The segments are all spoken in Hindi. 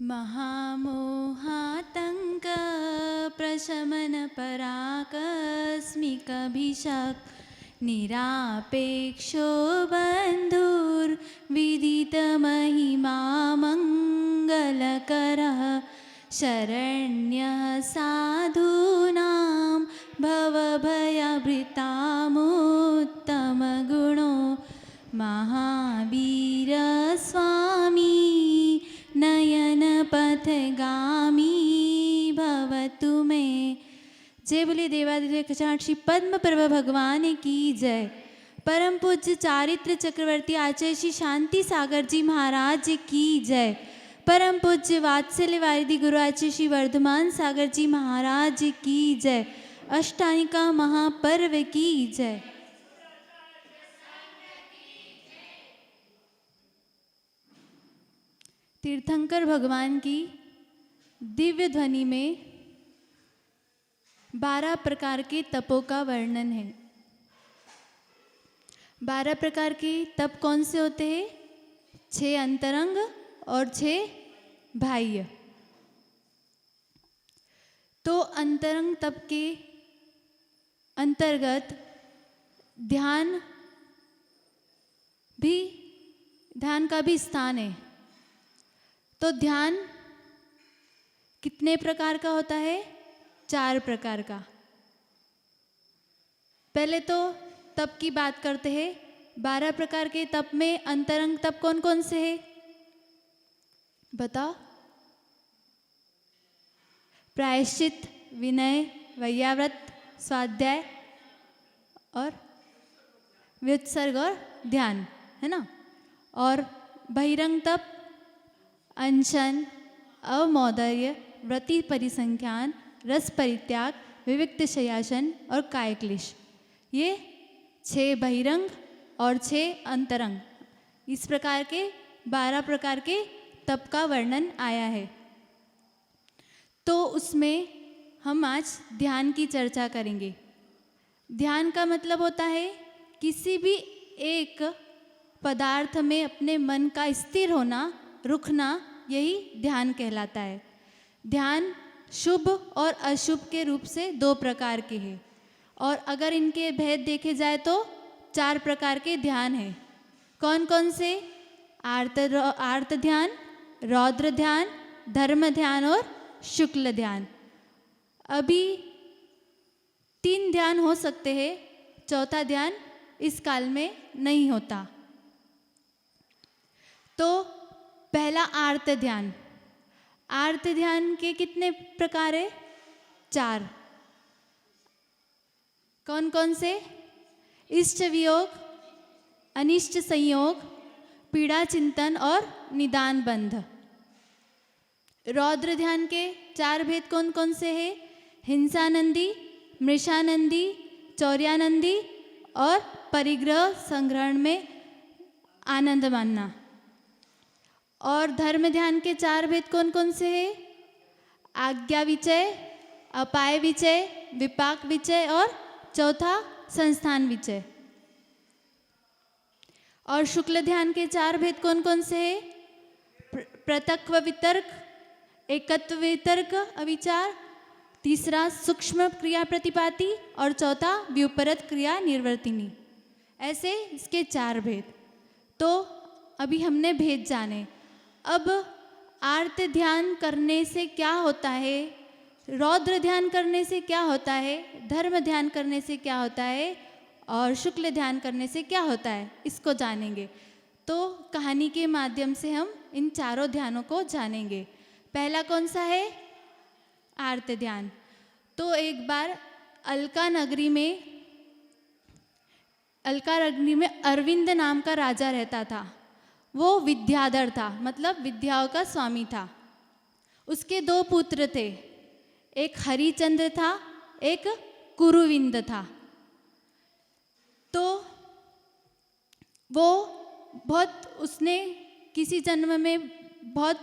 महामोहातङ्क प्रशमन पराकस्मिकभिषक् निरापेक्षो बन्धुर्विदितमहिमा मङ्गलकरः शरण्यः साधूनां भवभयभृतामुत्तमगुणो महावीरस्वामी नयनपथगामी भवतु मे। जय बोले देवादिदेव श्री पद्म प्रभा भगवान की जय। परम पूज्य चारित्र चक्रवर्ती आचार्य श्री शांति सागर जी महाराज की जय। परम पूज्य वात्सल्य वारिधि गुरु आचार्य श्री वर्धमान सागर जी महाराज की जय। अष्टानिका महापर्व की जय। तीर्थंकर भगवान की दिव्य ध्वनि में 12 प्रकार के तपों का वर्णन है। 12 प्रकार के तप कौन से होते हैं? 6 अंतरंग और 6 बाह्य। तो अंतरंग तप के अंतर्गत ध्यान का भी स्थान है। तो ध्यान कितने प्रकार का होता है? 4 प्रकार का। पहले तो तप की बात करते हैं। 12 प्रकार के तप में अंतरंग तप कौन कौन से हैं? बताओ। प्रायश्चित, विनय, वैयाव्रत, स्वाध्याय और व्युत्सर्ग और ध्यान, है ना। और बहिरंग तप अनशन, अवमौदर्य, व्रति परिसंख्यान, रस परित्याग, विविक्त शय्यासन और कायक्लेश। ये 6 बहिरंग और 6 अंतरंग, इस प्रकार के 12 प्रकार के तप का वर्णन आया है। तो उसमें हम आज ध्यान की चर्चा करेंगे। ध्यान का मतलब होता है किसी भी एक पदार्थ में अपने मन का स्थिर होना, रुकना, यही ध्यान कहलाता है। ध्यान शुभ और अशुभ के रूप से 2 प्रकार के हैं। और अगर इनके भेद देखे जाए तो 4 प्रकार के ध्यान हैं। कौन कौन से? आर्त ध्यान, रौद्र ध्यान, धर्म ध्यान और शुक्ल ध्यान। अभी 3 ध्यान हो सकते हैं, चौथा ध्यान इस काल में नहीं होता। तो पहला आर्त ध्यान। आर्त ध्यान के कितने प्रकार है? 4। कौन कौन से? इष्ट वियोग, अनिष्ट संयोग, पीड़ा चिंतन और निदान बंध। रौद्र ध्यान के 4 भेद कौन कौन से हैं? हिंसानंदी, मृषानंदी, चौर्यानंदी और परिग्रह संग्रहण में आनंद मानना। और धर्म ध्यान के 4 भेद कौन कौन से हैं? आज्ञा विचय, अपाय विचय, विपाक विचय और चौथा संस्थान विचय। और शुक्ल ध्यान के 4 भेद कौन कौन से हैं? प्रत्यक्ष वितर्क, एकत्व वितर्क अविचार, तीसरा सूक्ष्म क्रिया प्रतिपाती और चौथा व्युपरत क्रिया निर्वर्तिनी। ऐसे इसके 4 भेद। तो अभी हमने भेद जाने। अब आर्त ध्यान करने से क्या होता है, रौद्र ध्यान करने से क्या होता है, धर्म ध्यान करने से क्या होता है और शुक्ल ध्यान करने से क्या होता है, इसको जानेंगे। तो कहानी के माध्यम से हम इन 4 ध्यानों को जानेंगे। पहला कौन सा है? आर्त ध्यान। तो एक बार अलका नगरी में अरविंद नाम का राजा रहता था। वो विद्याधर था, मतलब विद्याओं का स्वामी था। उसके 2 पुत्र थे, एक हरिचंद्र था, एक कुरुविंद था। तो वो उसने किसी जन्म में बहुत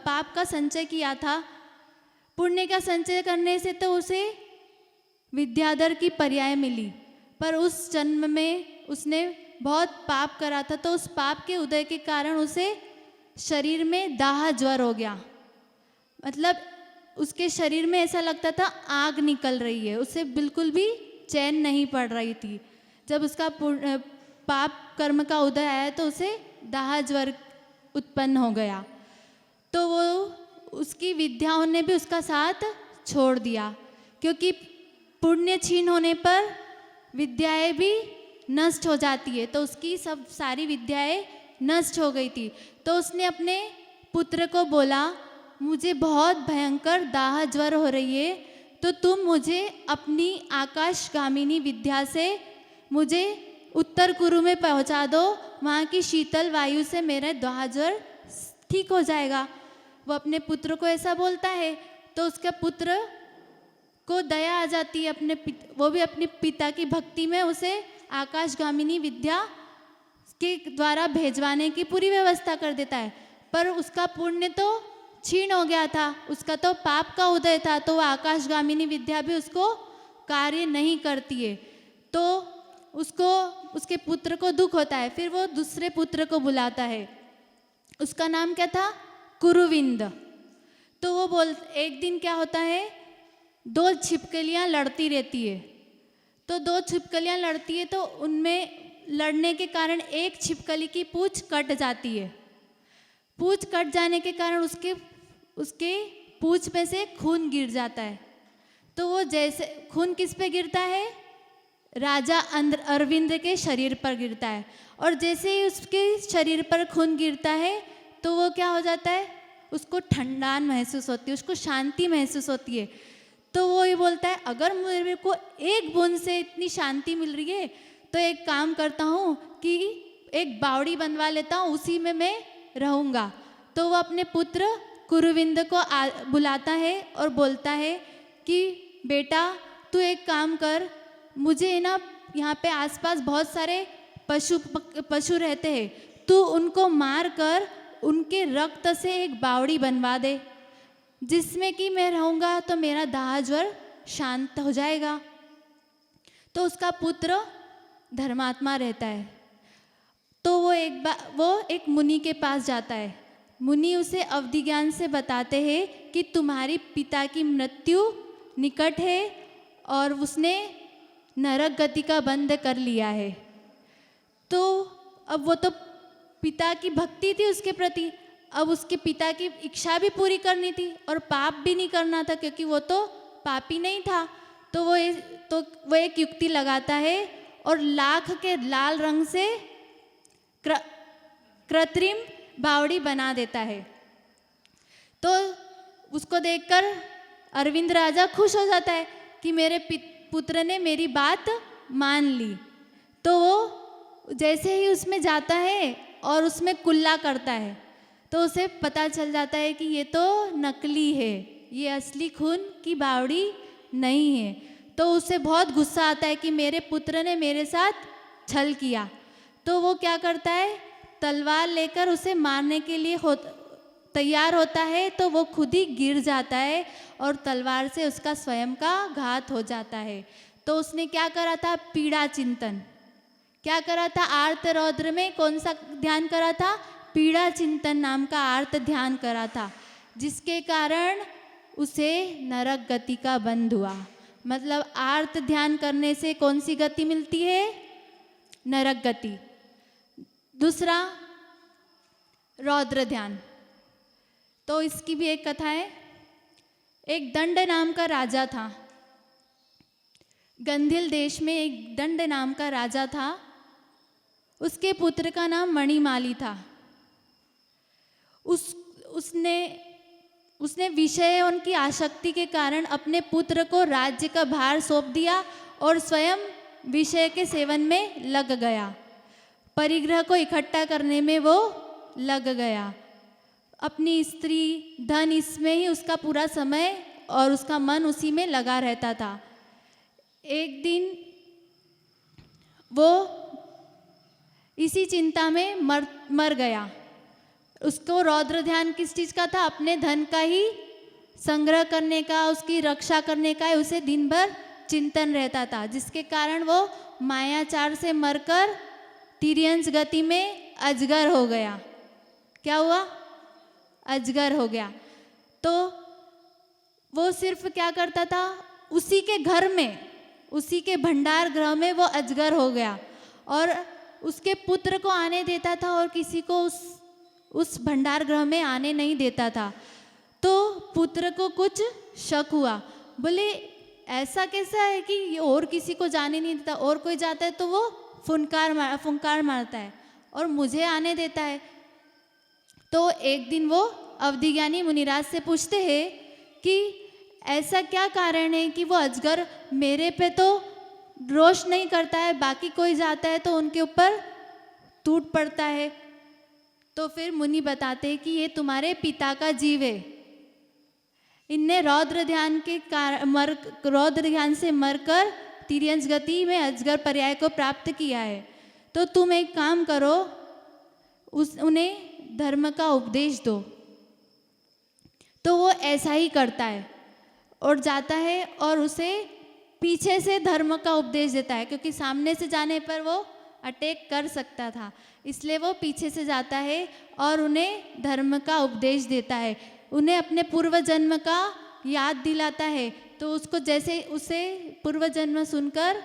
पाप का संचय किया था। पुण्य का संचय करने से तो उसे विद्याधर की पर्याय मिली, पर उस जन्म में उसने बहुत पाप करा था। तो उस पाप के उदय के कारण उसे शरीर में दाह ज्वर हो गया, मतलब उसके शरीर में ऐसा लगता था आग निकल रही है, उसे बिल्कुल भी चैन नहीं पड़ रही थी। जब उसका पाप कर्म का उदय आया तो उसे दाह ज्वर उत्पन्न हो गया। तो वो उसकी विद्याओं ने भी उसका साथ छोड़ दिया, क्योंकि पुण्य क्षीण होने पर विद्याएं भी नष्ट हो जाती है। तो उसकी सब सारी विद्याएं नष्ट हो गई थी। तो उसने अपने पुत्र को बोला, मुझे बहुत भयंकर दाह ज्वर हो रही है, तो तुम मुझे अपनी आकाशगामिनी विद्या से मुझे उत्तर कुरु में पहुंचा दो, वहाँ की शीतल वायु से मेरा दाह ज्वर ठीक हो जाएगा। वो अपने पुत्र को ऐसा बोलता है, तो उसका पुत्र को दया आ जाती है, वो भी अपने पिता की भक्ति में उसे आकाशगामिनी विद्या के द्वारा भेजवाने की पूरी व्यवस्था कर देता है। पर उसका पुण्य तो क्षीण हो गया था, उसका तो पाप का उदय था, तो वह आकाशगामिनी विद्या भी उसको कार्य नहीं करती है। तो उसको उसके पुत्र को दुख होता है। फिर वो दूसरे पुत्र को बुलाता है, उसका नाम क्या था? कुरुविंद। तो वो एक दिन क्या होता है, दो छिपकलियाँ लड़ती रहती है। तो दो छिपकलियाँ लड़ती है, तो उनमें लड़ने के कारण एक छिपकली की पूंछ कट जाती है। पूंछ कट जाने के कारण उसके पूंछ में से खून गिर जाता है। तो वो जैसे खून किस पे गिरता है? राजा अरविंद के शरीर पर गिरता है। और जैसे ही उसके शरीर पर खून गिरता है तो वो क्या हो जाता है, उसको ठंडान महसूस होती है, उसको शांति महसूस होती है। तो वो ये बोलता है, अगर मेरे को एक बूंद से इतनी शांति मिल रही है तो एक काम करता हूँ कि एक बावड़ी बनवा लेता हूँ, उसी में मैं रहूँगा। तो वो अपने पुत्र कुरुविंद को बुलाता है और बोलता है कि बेटा तू एक काम कर, मुझे ना यहाँ पे आसपास बहुत सारे पशु रहते हैं, तू उनको मार कर उनके रक्त से एक बावड़ी बनवा दे, जिसमें कि मैं रहूँगा तो मेरा दाह ज्वर शांत हो जाएगा। तो उसका पुत्र धर्मात्मा रहता है। तो वो एक मुनि के पास जाता है। मुनि उसे अवधि ज्ञान से बताते हैं कि तुम्हारी पिता की मृत्यु निकट है और उसने नरक गति का बंध कर लिया है। तो अब वो तो पिता की भक्ति थी उसके प्रति, अब उसके पिता की इच्छा भी पूरी करनी थी और पाप भी नहीं करना था, क्योंकि वो तो पापी नहीं था। तो वो एक युक्ति लगाता है और लाख के लाल रंग से कृत्रिम बावड़ी बना देता है। तो उसको देखकर अरविंद राजा खुश हो जाता है कि मेरे पुत्र ने मेरी बात मान ली। तो वो जैसे ही उसमें जाता है और उसमें कुल्ला करता है तो उसे पता चल जाता है कि ये तो नकली है, ये असली खून की बावड़ी नहीं है। तो उसे बहुत गुस्सा आता है कि मेरे पुत्र ने मेरे साथ छल किया। तो वो क्या करता है, तलवार लेकर उसे मारने के लिए तैयार होता है। तो वो खुद ही गिर जाता है और तलवार से उसका स्वयं का घात हो जाता है। तो उसने क्या करा था? पीड़ा चिंतन। क्या करा था? आर्त रौद्र में कौन सा ध्यान करा था? पीड़ा चिंतन नाम का आर्त ध्यान करा था, जिसके कारण उसे नरक गति का बंध हुआ। मतलब आर्त ध्यान करने से कौन सी गति मिलती है? नरक गति। दूसरा रौद्र ध्यान। तो इसकी भी एक कथा है। एक दंड नाम का राजा था। गंधिल देश में एक दंड नाम का राजा था। उसके पुत्र का नाम मणिमाली था। उसने विषय उनकी आसक्ति के कारण अपने पुत्र को राज्य का भार सौंप दिया और स्वयं विषय के सेवन में लग गया। परिग्रह को इकट्ठा करने में वो लग गया। अपनी स्त्री, धन, इसमें ही उसका पूरा समय और उसका मन उसी में लगा रहता था। एक दिन वो इसी चिंता में मर गया। उसको रौद्र ध्यान किस चीज़ का था? अपने धन का ही संग्रह करने का, उसकी रक्षा करने का उसे दिन भर चिंतन रहता था, जिसके कारण वो मायाचार से मरकर तिर्यंश गति में अजगर हो गया। क्या हुआ? अजगर हो गया। तो वो सिर्फ क्या करता था, उसी के घर में, उसी के भंडार गृह में वो अजगर हो गया और उसके पुत्र को आने देता था और किसी को उस भंडार गृह में आने नहीं देता था। तो पुत्र को कुछ शक हुआ, बोले ऐसा कैसा है कि ये और किसी को जाने नहीं देता, और कोई जाता है तो वो फुंकार मारता है और मुझे आने देता है। तो एक दिन वो अवधिज्ञानी मुनिराज से पूछते हैं कि ऐसा क्या कारण है कि वो अजगर मेरे पे तो रोष नहीं करता है, बाकी कोई जाता है तो उनके ऊपर टूट पड़ता है। तो फिर मुनि बताते हैं कि ये तुम्हारे पिता का जीव है, इनने रौद्र ध्यान से मरकर तिर्यंच गति में अजगर पर्याय को प्राप्त किया है। तो तुम एक काम करो, उन्हें धर्म का उपदेश दो। तो वो ऐसा ही करता है और जाता है और उसे पीछे से धर्म का उपदेश देता है, क्योंकि सामने से जाने पर वो अटैक कर सकता था, इसलिए वो पीछे से जाता है और उन्हें धर्म का उपदेश देता है, उन्हें अपने पूर्व जन्म का याद दिलाता है। तो उसको जैसे उसे पूर्व जन्म सुनकर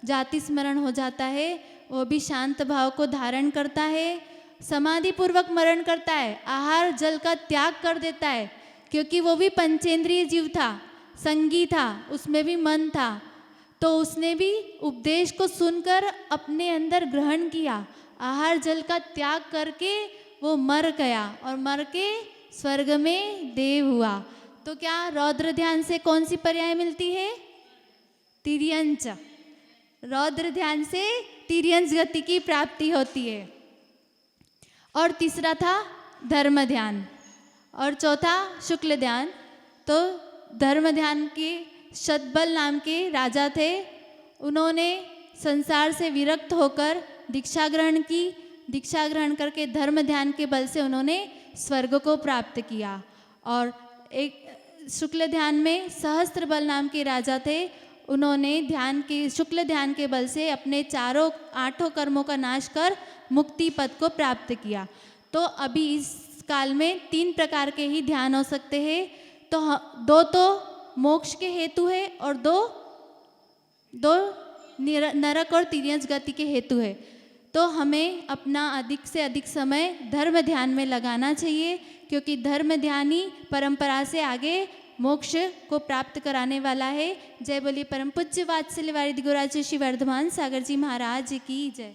जाति स्मरण हो जाता है, वो भी शांत भाव को धारण करता है, समाधि पूर्वक मरण करता है, आहार जल का त्याग कर देता है, क्योंकि वो भी पंचेंद्रिय जीव था, संगी था, उसमें भी मन था। तो उसने भी उपदेश को सुनकर अपने अंदर ग्रहण किया, आहार जल का त्याग करके वो मर गया और मर के स्वर्ग में देव हुआ। तो क्या रौद्र ध्यान से कौन सी पर्याय मिलती है? तिर्यंच। रौद्र ध्यान से तिर्यंच गति की प्राप्ति होती है। और तीसरा था धर्म ध्यान और चौथा शुक्ल ध्यान। तो धर्म ध्यान के शतबल नाम के राजा थे, उन्होंने संसार से विरक्त होकर दीक्षा ग्रहण की, दीक्षा ग्रहण करके धर्म ध्यान के बल से उन्होंने स्वर्ग को प्राप्त किया। और एक शुक्ल ध्यान में सहस्त्र बल नाम के राजा थे, उन्होंने शुक्ल ध्यान के बल से अपने आठों कर्मों का नाश कर मुक्ति पद को प्राप्त किया। तो अभी इस काल में 3 प्रकार के ही ध्यान हो सकते हैं। तो 2 तो मोक्ष के हेतु है और 2 नरक और तिर्यंच गति के हेतु है। तो हमें अपना अधिक से अधिक समय धर्म ध्यान में लगाना चाहिए, क्योंकि धर्म ध्यान ही परंपरा से आगे मोक्ष को प्राप्त कराने वाला है। जय बोलिए परम पूज्य वात्सल्य वारिधि गुरुराज श्री वर्धमान सागर जी महाराज की जय।